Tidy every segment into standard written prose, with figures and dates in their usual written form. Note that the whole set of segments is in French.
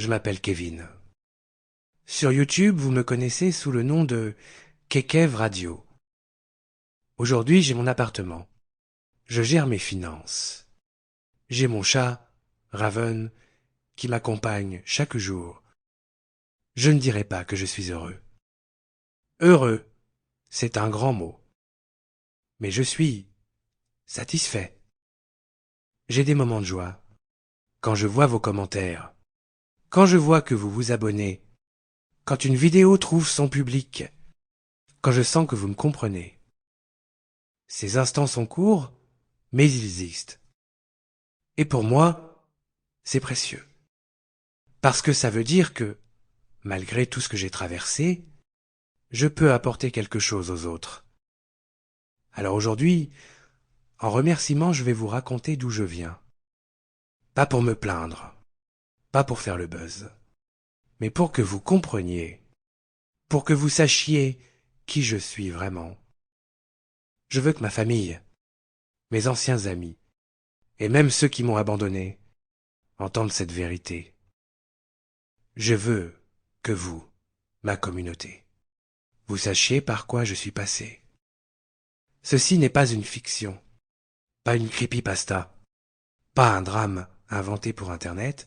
Je m'appelle Kevin. Sur YouTube, vous me connaissez sous le nom de Kekev Radio. Aujourd'hui, j'ai mon appartement. Je gère mes finances. J'ai mon chat, Raven, qui m'accompagne chaque jour. Je ne dirai pas que je suis heureux. Heureux, c'est un grand mot. Mais je suis satisfait. J'ai des moments de joie. Quand je vois vos commentaires, quand je vois que vous vous abonnez, quand une vidéo trouve son public, quand je sens que vous me comprenez. Ces instants sont courts, mais ils existent. Et pour moi, c'est précieux. Parce que ça veut dire que, malgré tout ce que j'ai traversé, je peux apporter quelque chose aux autres. Alors aujourd'hui, en remerciement, je vais vous raconter d'où je viens. Pas pour me plaindre, pas pour faire le buzz, mais pour que vous compreniez, pour que vous sachiez qui je suis vraiment. Je veux que ma famille, mes anciens amis, et même ceux qui m'ont abandonné, entendent cette vérité. Je veux que vous, ma communauté, vous sachiez par quoi je suis passé. Ceci n'est pas une fiction, pas une creepypasta, pas un drame inventé pour Internet.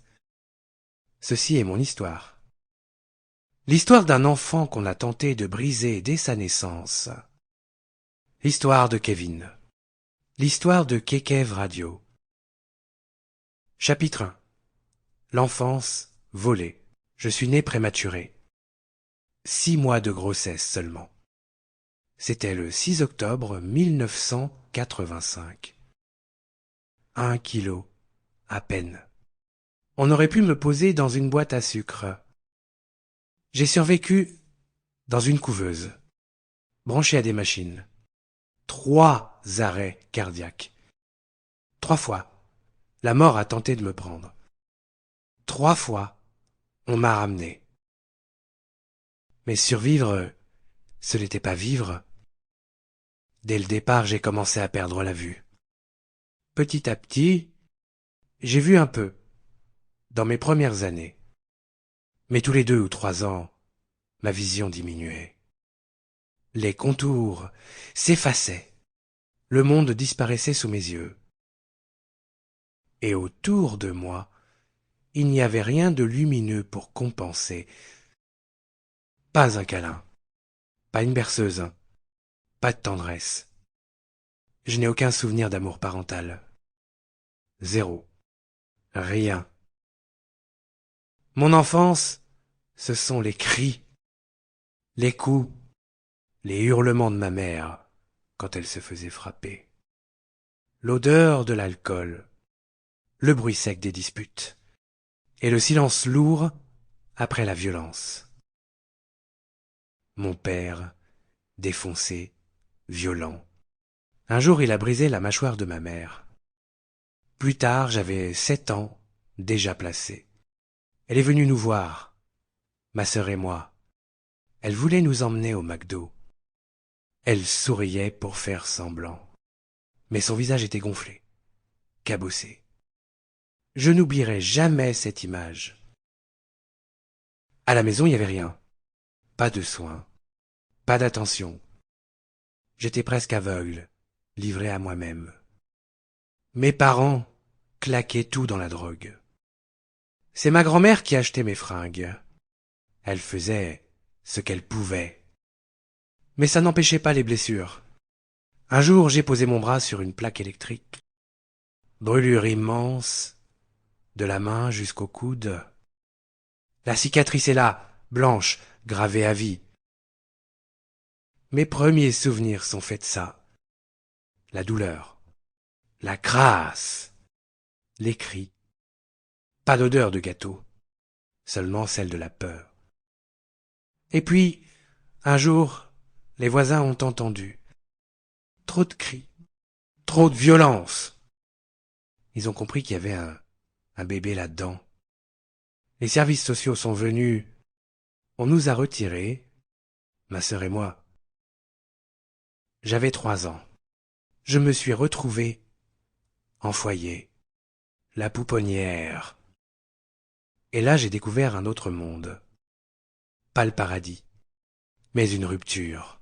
Ceci est mon histoire. L'histoire d'un enfant qu'on a tenté de briser dès sa naissance. L'histoire de Kevin. L'histoire de Kekev Radio. Chapitre 1. L'enfance volée. Je suis né prématuré. 6 mois de grossesse seulement. C'était le 6 octobre 1985. 1 kilo, à peine. On aurait pu me poser dans une boîte à sucre. J'ai survécu dans une couveuse, branchée à des machines. 3 arrêts cardiaques. 3 fois, la mort a tenté de me prendre. 3 fois, on m'a ramené. Mais survivre, ce n'était pas vivre. Dès le départ, j'ai commencé à perdre la vue. Petit à petit, j'ai vu un peu, dans mes premières années. Mais tous les 2 ou 3 ans, ma vision diminuait. Les contours s'effaçaient. Le monde disparaissait sous mes yeux. Et autour de moi, il n'y avait rien de lumineux pour compenser. Pas un câlin, pas une berceuse, pas de tendresse. Je n'ai aucun souvenir d'amour parental. Zéro. Rien. Mon enfance, ce sont les cris, les coups, les hurlements de ma mère quand elle se faisait frapper. L'odeur de l'alcool, le bruit sec des disputes, et le silence lourd après la violence. Mon père, défoncé, violent. Un jour, il a brisé la mâchoire de ma mère. Plus tard, j'avais 7 ans, déjà placé. Elle est venue nous voir, ma sœur et moi. Elle voulait nous emmener au McDo. Elle souriait pour faire semblant. Mais son visage était gonflé, cabossé. Je n'oublierai jamais cette image. À la maison, il n'y avait rien. Pas de soins, pas d'attention. J'étais presque aveugle, livré à moi-même. Mes parents claquaient tout dans la drogue. C'est ma grand-mère qui achetait mes fringues. Elle faisait ce qu'elle pouvait. Mais ça n'empêchait pas les blessures. Un jour, j'ai posé mon bras sur une plaque électrique. Brûlure immense, de la main jusqu'au coude. La cicatrice est là, blanche, gravée à vie. Mes premiers souvenirs sont faits de ça. La douleur, la crasse, les cris. Pas d'odeur de gâteau, seulement celle de la peur. Et puis, un jour, les voisins ont entendu. Trop de cris, trop de violence. Ils ont compris qu'il y avait un bébé là-dedans. Les services sociaux sont venus. On nous a retirés, ma sœur et moi. J'avais 3 ans. Je me suis retrouvé en foyer, la pouponnière. Et là, j'ai découvert un autre monde. Pas le paradis, mais une rupture.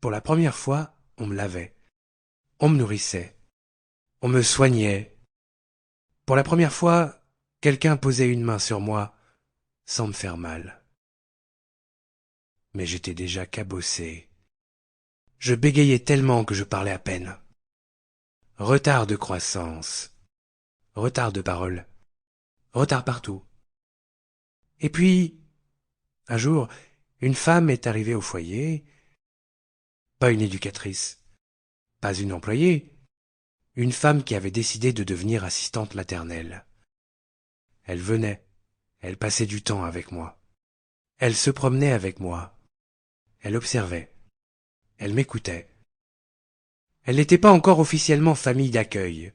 Pour la première fois, on me lavait, on me nourrissait, on me soignait. Pour la première fois, quelqu'un posait une main sur moi sans me faire mal. Mais j'étais déjà cabossé. Je bégayais tellement que je parlais à peine. Retard de croissance, retard de parole, retard partout. Et puis, un jour, une femme est arrivée au foyer, pas une éducatrice, pas une employée, une femme qui avait décidé de devenir assistante maternelle. Elle venait, elle passait du temps avec moi. Elle se promenait avec moi. Elle observait. Elle m'écoutait. Elle n'était pas encore officiellement famille d'accueil,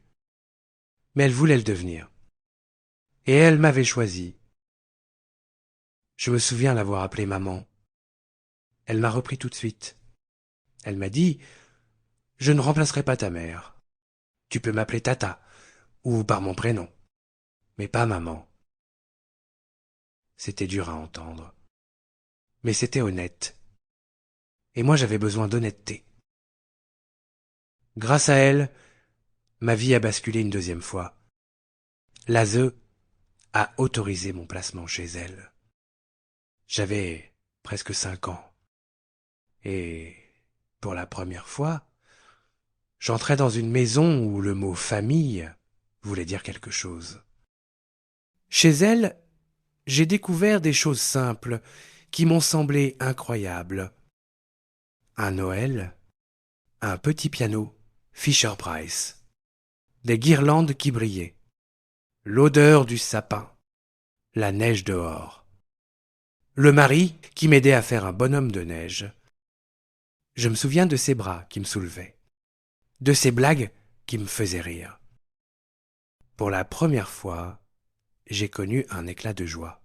mais elle voulait le devenir. Et elle m'avait choisi. Je me souviens l'avoir appelée maman. Elle m'a repris tout de suite. Elle m'a dit, je ne remplacerai pas ta mère. Tu peux m'appeler Tata, ou par mon prénom, mais pas maman. C'était dur à entendre. Mais c'était honnête. Et moi j'avais besoin d'honnêteté. Grâce à elle, ma vie a basculé une deuxième fois. L'ASE a autorisé mon placement chez elle. J'avais presque 5 ans. Et pour la première fois, j'entrais dans une maison où le mot famille voulait dire quelque chose. Chez elle, j'ai découvert des choses simples qui m'ont semblé incroyables. Un Noël, un petit piano, Fisher-Price, des guirlandes qui brillaient, l'odeur du sapin, la neige dehors, le mari qui m'aidait à faire un bonhomme de neige. Je me souviens de ses bras qui me soulevaient, de ses blagues qui me faisaient rire. Pour la première fois, j'ai connu un éclat de joie.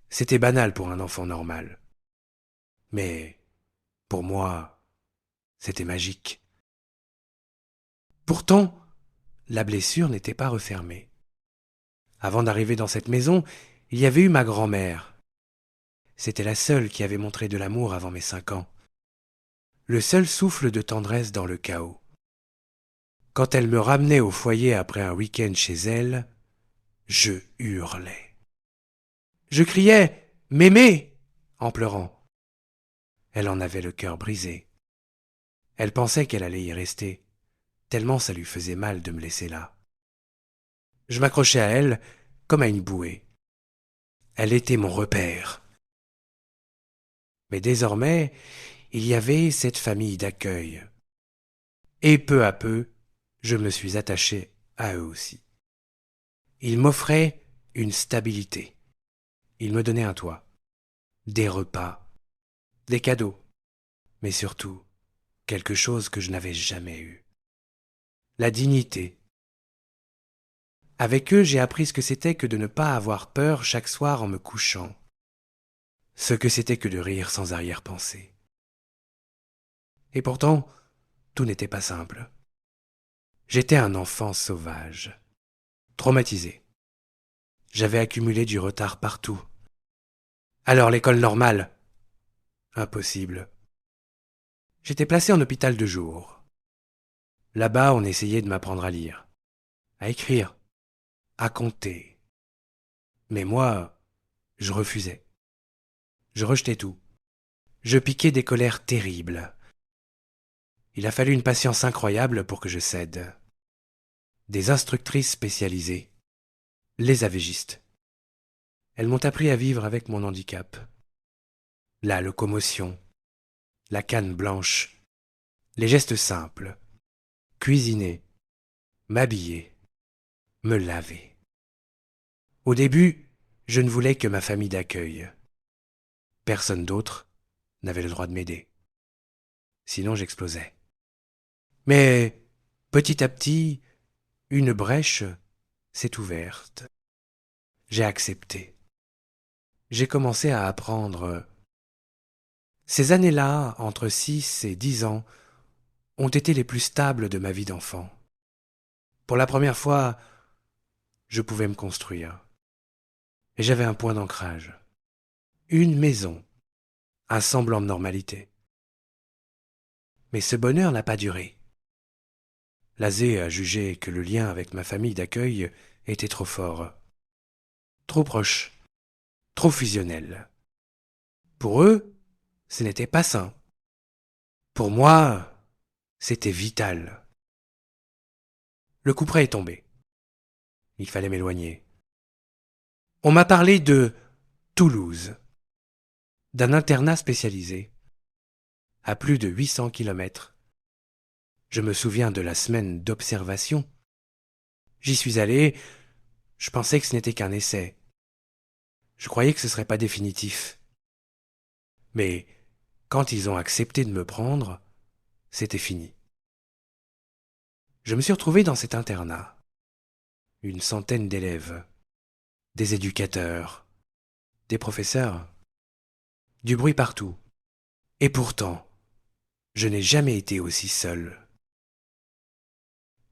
C'était banal pour un enfant normal, mais pour moi, c'était magique. Pourtant, la blessure n'était pas refermée. Avant d'arriver dans cette maison, il y avait eu ma grand-mère. C'était la seule qui avait montré de l'amour avant mes 5 ans. Le seul souffle de tendresse dans le chaos. Quand elle me ramenait au foyer après un week-end chez elle, je hurlais. Je criais « Mémé !» en pleurant. Elle en avait le cœur brisé. Elle pensait qu'elle allait y rester, tellement ça lui faisait mal de me laisser là. Je m'accrochais à elle comme à une bouée. Elle était mon repère. Mais désormais, il y avait cette famille d'accueil. Et peu à peu, je me suis attaché à eux aussi. Ils m'offraient une stabilité. Ils me donnaient un toit, des repas, des cadeaux, mais surtout quelque chose que je n'avais jamais eu. La dignité. Avec eux, j'ai appris ce que c'était que de ne pas avoir peur chaque soir en me couchant. Ce que c'était que de rire sans arrière-pensée. Et pourtant, tout n'était pas simple. J'étais un enfant sauvage, traumatisé. J'avais accumulé du retard partout. Alors l'école normale? Impossible. J'étais placé en hôpital de jour. Là-bas, on essayait de m'apprendre à lire, à écrire, à compter. Mais moi, je refusais. Je rejetais tout. Je piquais des colères terribles. Il a fallu une patience incroyable pour que je cède. Des instructrices spécialisées, les AVGistes. Elles m'ont appris à vivre avec mon handicap. La locomotion, la canne blanche, les gestes simples, cuisiner, m'habiller, me laver. Au début, je ne voulais que ma famille d'accueil. Personne d'autre n'avait le droit de m'aider. Sinon j'explosais. Mais petit à petit, une brèche s'est ouverte. J'ai accepté. J'ai commencé à apprendre. Ces années-là, entre 6 et 10 ans, ont été les plus stables de ma vie d'enfant. Pour la première fois, je pouvais me construire. et j'avais un point d'ancrage. Une maison, un semblant de normalité. Mais ce bonheur n'a pas duré. Lazé a jugé que le lien avec ma famille d'accueil était trop fort, trop proche, trop fusionnel. Pour eux, ce n'était pas sain. Pour moi, c'était vital. Le couperet est tombé. Il fallait m'éloigner. On m'a parlé de Toulouse, d'un internat spécialisé, à plus de 800 kilomètres. Je me souviens de la semaine d'observation. J'y suis allé, je pensais que ce n'était qu'un essai. Je croyais que ce serait pas définitif. Mais quand ils ont accepté de me prendre, c'était fini. Je me suis retrouvé dans cet internat. Une centaine d'élèves, des éducateurs, des professeurs, du bruit partout. Et pourtant, je n'ai jamais été aussi seul.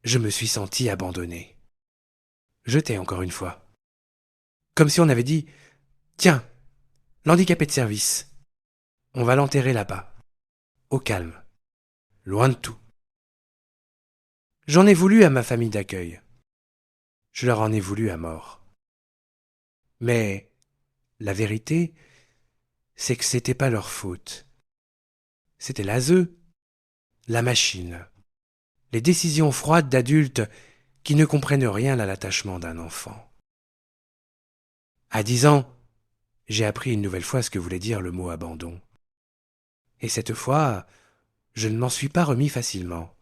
Je me suis senti abandonné. Jeté encore une fois. Comme si on avait dit « Tiens, l'handicapé de service, on va l'enterrer là-bas, au calme, loin de tout. » J'en ai voulu à ma famille d'accueil. Je leur en ai voulu à mort. Mais la vérité, c'est que c'était pas leur faute. C'était l'ASE, la machine, les décisions froides d'adultes qui ne comprennent rien à l'attachement d'un enfant. À 10 ans, j'ai appris une nouvelle fois ce que voulait dire le mot abandon. Et cette fois, je ne m'en suis pas remis facilement.